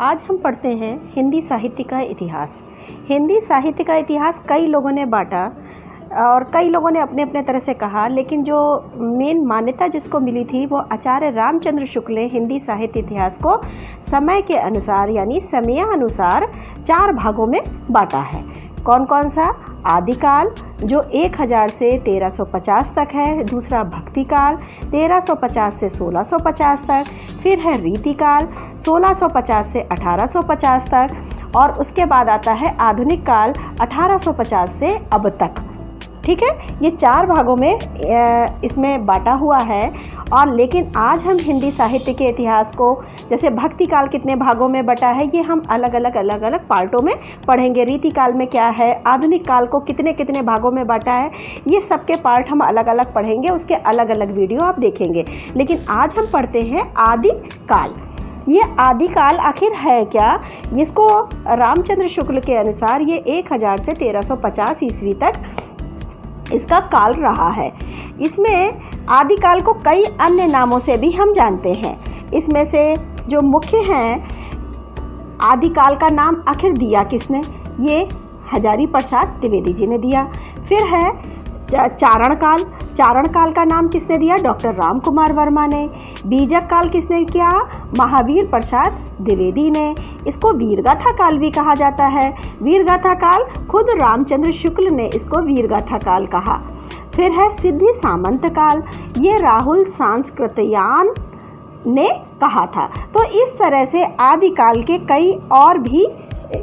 आज हम पढ़ते हैं हिंदी साहित्य का इतिहास। हिंदी साहित्य का इतिहास कई लोगों ने बांटा और कई लोगों ने अपने अपने तरह से कहा, लेकिन जो मेन मान्यता जिसको मिली थी वो आचार्य रामचंद्र शुक्ल ने हिंदी साहित्य इतिहास को समय के अनुसार यानी समयानुसार 4 भागों में बांटा है। कौन कौन सा? आदिकाल जो 1000 से 1350 तक है, दूसरा भक्तिकाल 1350 से 1650 तक, फिर है रीतिकाल 1650 से 1850 तक और उसके बाद आता है आधुनिक काल 1850 से अब तक। ठीक है, ये 4 भागों में इसमें बांटा हुआ है। और लेकिन आज हम हिंदी साहित्य के इतिहास को, जैसे भक्ति काल कितने भागों में बटा है, ये हम अलग अलग पार्टों में पढ़ेंगे। रीति काल में क्या है, आधुनिक काल को कितने कितने भागों में बांटा है, ये सब के पार्ट हम अलग अलग पढ़ेंगे, उसके अलग अलग वीडियो आप देखेंगे। लेकिन आज हम पढ़ते हैं आदिकाल। ये आदिकाल आखिर है क्या? इसको रामचंद्र शुक्ल के अनुसार ये 1000 से 1350 ईस्वी तक इसका काल रहा है। इसमें आदिकाल को कई अन्य नामों से भी हम जानते हैं। इसमें से जो मुख्य हैं, आदिकाल का नाम आखिर दिया किसने? ये हजारी प्रसाद द्विवेदी जी ने दिया। फिर है चारण काल। चारण काल का नाम किसने दिया? डॉक्टर राम कुमार वर्मा ने। बीजक काल किसने किया? महावीर प्रसाद द्विवेदी ने। इसको वीरगाथा काल भी कहा जाता है। वीरगाथा काल खुद रामचंद्र शुक्ल ने इसको वीरगाथा काल कहा। फिर है सिद्धि सामंत काल, ये राहुल सांस्कृतयान ने कहा था। तो इस तरह से आदिकाल के कई और भी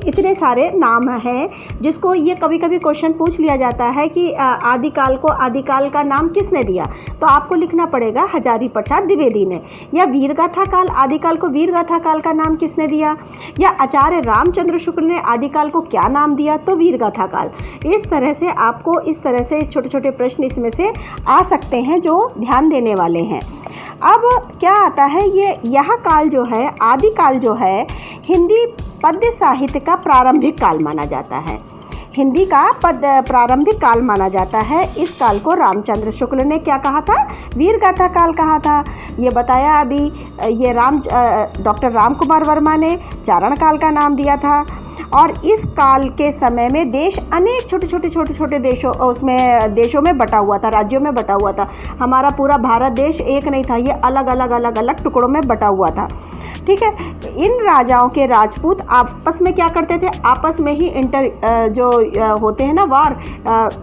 इतने सारे नाम हैं, जिसको ये कभी कभी क्वेश्चन पूछ लिया जाता है कि आदिकाल को आदिकाल का नाम किसने दिया, तो आपको लिखना पड़ेगा हजारी प्रसाद द्विवेदी ने। या वीरगाथा काल, आदिकाल को वीरगाथा काल का नाम किसने दिया? या आचार्य रामचंद्र शुक्ल ने आदिकाल को क्या नाम दिया? तो वीरगाथा काल। इस तरह से आपको इस तरह से छोटे छोटे प्रश्न इसमें से आ सकते हैं जो ध्यान देने वाले हैं। अब क्या आता है, यह काल जो है, आदिकाल जो है, हिंदी पद्य साहित्य का प्रारंभिक काल माना जाता है। हिंदी का प्रारंभिक काल माना जाता है। इस काल को रामचंद्र शुक्ल ने क्या कहा था? वीरगाथा काल कहा था। ये बताया अभी। ये डॉक्टर राम कुमार वर्मा ने चारण काल का नाम दिया था। और इस काल के समय में देश अनेक छोटे देशों में बटा हुआ था, राज्यों में बटा हुआ था। हमारा पूरा भारत देश एक नहीं था, ये अलग अलग टुकड़ों में बटा हुआ था। ठीक है, इन राजाओं के राजपूत आपस में क्या करते थे? आपस में ही होते हैं ना, वार,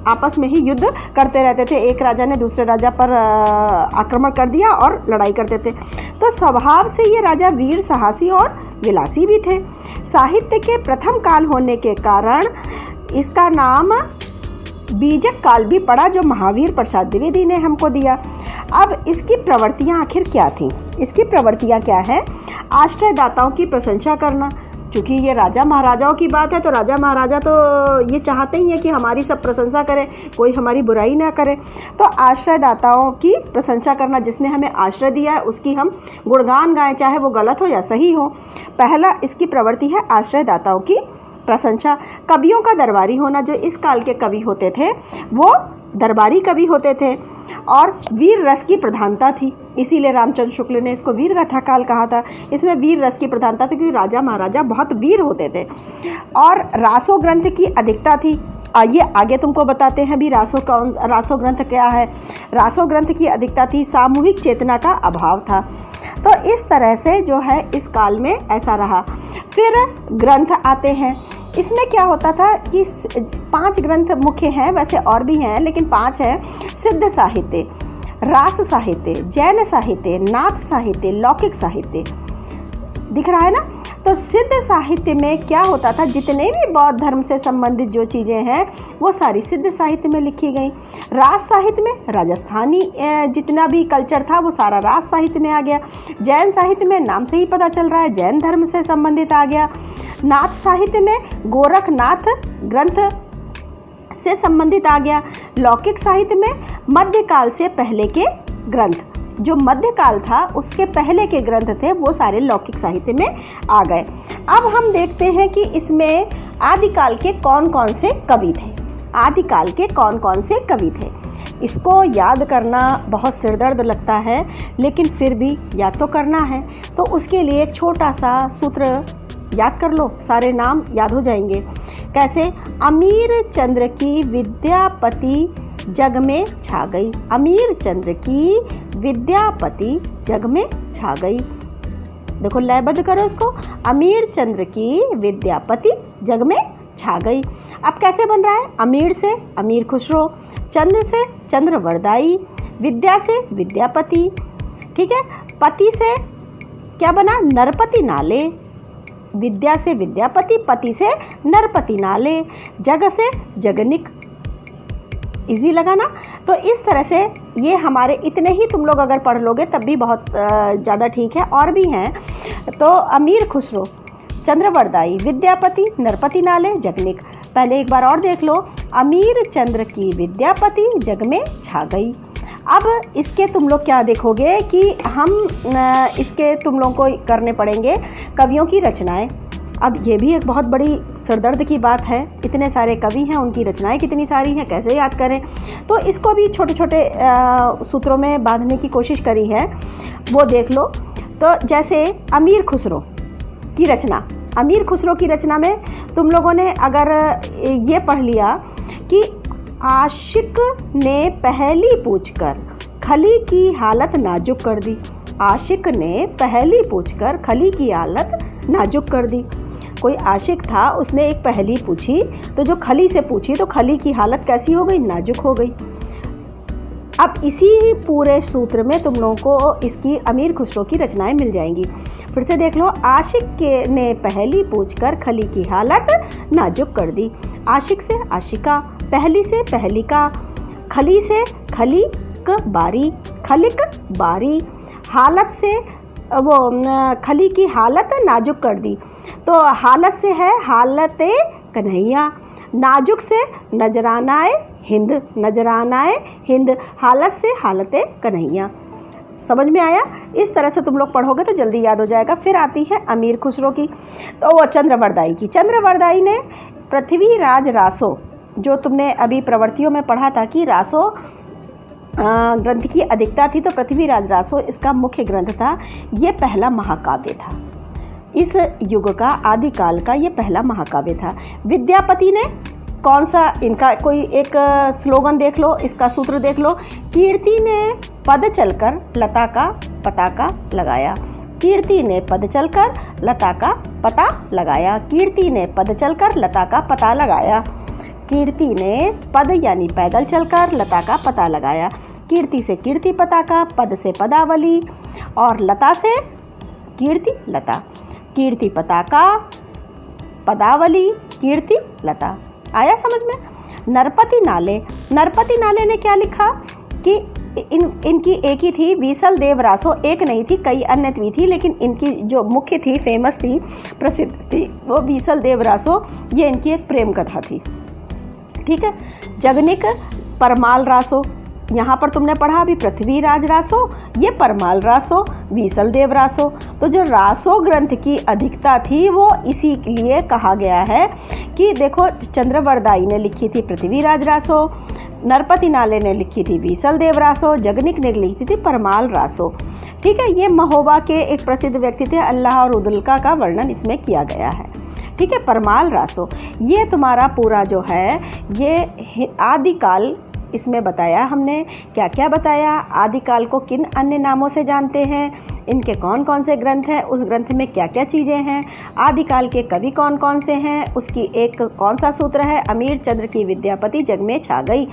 आपस में ही युद्ध करते रहते थे। एक राजा ने दूसरे राजा पर आक्रमण कर दिया और लड़ाई करते थे। तो स्वभाव से ये राजा वीर, साहसी और विलासी भी थे। साहित्य के प्रथम काल होने के कारण इसका नाम बीजक काल भी पड़ा, जो महावीर प्रसाद द्विवेदी ने हमको दिया। अब इसकी प्रवृत्तियाँ आखिर क्या थीं? इसकी प्रवृत्तियाँ क्या है? आश्रयदाताओं की प्रशंसा करना। चूँकि ये राजा महाराजाओं की बात है, तो राजा महाराजा तो ये चाहते ही हैं कि हमारी सब प्रशंसा करें, कोई हमारी बुराई ना करे। तो आश्रयदाताओं की प्रशंसा करना, जिसने हमें आश्रय दिया है उसकी हम गुणगान गाएं, चाहे वो गलत हो या सही हो। पहला इसकी प्रवृत्ति है आश्रयदाताओं की प्रशंसा। कवियों का दरबारी होना, जो इस काल के कवि होते थे वो दरबारी कवि होते थे और वीर रस की प्रधानता थी, इसीलिए रामचंद्र शुक्ल ने इसको वीरगाथा काल कहा था। इसमें वीर रस की प्रधानता थी क्योंकि राजा महाराजा बहुत वीर होते थे। और रासो ग्रंथ की अधिकता थी। आइए आगे तुमको बताते हैं भी रासो ग्रंथ क्या है। रासो ग्रंथ की अधिकता थी, सामूहिक चेतना का अभाव था। तो इस तरह से जो है इस काल में ऐसा रहा। फिर ग्रंथ आते हैं। इसमें क्या होता था कि 5 ग्रंथ मुख्य हैं, वैसे और भी हैं लेकिन 5 हैं। सिद्ध साहित्य, रास साहित्य, जैन साहित्य, नाथ साहित्य, लौकिक साहित्य। दिख रहा है ना? तो सिद्ध साहित्य में क्या होता था, जितने भी बौद्ध धर्म से संबंधित जो चीज़ें हैं वो सारी सिद्ध साहित्य में लिखी गई। रास साहित्य में राजस्थानी जितना भी कल्चर था वो सारा रास साहित्य में आ गया। जैन साहित्य में नाम से ही पता चल रहा है जैन धर्म से संबंधित आ गया। नाथ साहित्य में गोरखनाथ ग्रंथ से संबंधित आ गया। लौकिक साहित्य में मध्यकाल से पहले के ग्रंथ, जो मध्यकाल था उसके पहले के ग्रंथ थे, वो सारे लौकिक साहित्य में आ गए। अब हम देखते हैं कि इसमें आदिकाल के कौन कौन से कवि थे। आदिकाल के कौन कौन से कवि थे, इसको याद करना बहुत सिरदर्द लगता है, लेकिन फिर भी याद तो करना है। तो उसके लिए एक छोटा सा सूत्र याद कर लो, सारे नाम याद हो जाएंगे। कैसे? अमीर चंद्र की विद्यापति जग में छा गई। अमीर चंद्र की विद्यापति जग में छा गई। देखो लयबद्ध करो इसको, अमीर चंद्र की विद्यापति जग में छा गई। अब कैसे बन रहा है? अमीर से अमीर खुसरो, चंद्र से चंद्रवरदाई, विद्या से विद्यापति, ठीक है। पति से क्या बना? नरपति नाले। विद्या से विद्यापति, पति से नरपति नाले, जग से जगनिक। इजी लगा ना? तो इस तरह से ये हमारे इतने ही तुम लोग अगर पढ़ लोगे तब भी बहुत ज़्यादा ठीक है। और भी हैं तो अमीर खुसरो, चंद्रवरदाई, विद्यापति, नरपति नाले, जगनिक। पहले एक बार और देख लो, अमीर चंद्र की विद्यापति जग में छा गई। अब इसके तुम लोग क्या देखोगे कि हम इसके तुम लोग को करने पड़ेंगे कवियों की रचनाएं। अब ये भी एक बहुत बड़ी सिरदर्द की बात है, इतने सारे कवि हैं, उनकी रचनाएं कितनी सारी हैं, कैसे याद करें। तो इसको भी छोटे छोटे सूत्रों में बांधने की कोशिश करी है, वो देख लो। तो जैसे अमीर खुसरो की रचना, अमीर खुसरो की रचना में तुम लोगों ने अगर ये पढ़ लिया कि आशिक ने पहली पूछकर खली की हालत नाजुक कर दी। आशिक ने पहली पूछकर खली की हालत नाजुक कर दी। कोई आशिक था, उसने एक पहेली पूछी, तो जो खली से पूछी तो खली की हालत कैसी हो गई? नाजुक हो गई। अब इसी पूरे सूत्र में तुम लोगों को इसकी अमीर खुसरो की रचनाएं मिल जाएंगी। फिर से देख लो, आशिक ने पहली पूछकर खली की हालत नाजुक कर दी। आशिक से आशिका, पहली से पहलिका, खली से खलीक बारी, खलिक बारी, हालत से वो खली की हालत नाजुक कर दी। तो हालत से है हालते कन्हैया, नाजुक से नजरानाए हिंद, नजरानाए हिंद, हालत से हालते कन्हैया। समझ में आया? इस तरह से तुम लोग पढ़ोगे तो जल्दी याद हो जाएगा। फिर आती है अमीर खुसरो की, तो वो चंद्रवरदाई की। चंद्रवरदाई ने पृथ्वीराज रासो, जो तुमने अभी प्रवृत्तियों में पढ़ा था कि रासो ग्रंथ की अधिकता थी, तो पृथ्वीराज रासो इसका मुख्य ग्रंथ था। ये पहला महाकाव्य था, इस युग का, आदिकाल का ये पहला महाकाव्य था। विद्यापति ने कौन सा, इनका कोई एक स्लोगन देख लो, इसका सूत्र देख लो। कीर्ति ने पद चलकर लता का पताका लगाया। कीर्ति ने पद चलकर लता का पता लगाया। कीर्ति ने पद चलकर लता का पता लगाया। कीर्ति ने पद यानी पैदल चलकर लता का पता लगाया। कीर्ति से कीर्ति पताका, पद से पदावली, और लता से कीर्ति लता। कीर्ति पताका, पदावली, कीर्ति लता। आया समझ में? नरपति नाले, नरपति नाले ने क्या लिखा कि इनकी एक ही थी, बीसल देव रासो, एक नहीं थी, कई अन्य भी थी, लेकिन इनकी जो मुख्य थी, फेमस थी, प्रसिद्ध थी, वो बीसल देव रासो, ये इनकी एक प्रेम कथा थी। ठीक है। जगनिक परमाल रासो, यहाँ पर तुमने पढ़ा अभी पृथ्वीराज रासो, ये परमाल रासो, बीसल देव रासो। तो जो रासो ग्रंथ की अधिकता थी वो इसीलिए कहा गया है कि देखो, चंद्रवरदाई ने लिखी थी पृथ्वीराज रासो, नरपति नाले ने लिखी थी बीसल देव रासो, जगनिक ने लिखी थी परमाल रासो। ठीक है। ये महोबा के एक प्रसिद्ध व्यक्ति थे, अल्लाह और उदुल्का का वर्णन इसमें किया गया है। ठीक है। परमाल रासो, ये तुम्हारा पूरा जो है ये आदिकाल इसमें बताया हमने। क्या क्या बताया? आदिकाल को किन अन्य नामों से जानते हैं, इनके कौन कौन से ग्रंथ हैं, उस ग्रंथ में क्या क्या चीज़ें हैं, आदिकाल के कवि कौन कौन से हैं, उसकी एक कौन सा सूत्र है, अमीर चंद्र की विद्यापति जग में छा गई,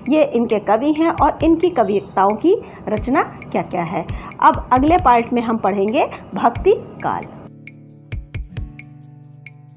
ये इनके कवि हैं और इनकी कविताओं की रचना क्या क्या है। अब अगले पार्ट में हम पढ़ेंगे भक्ति काल।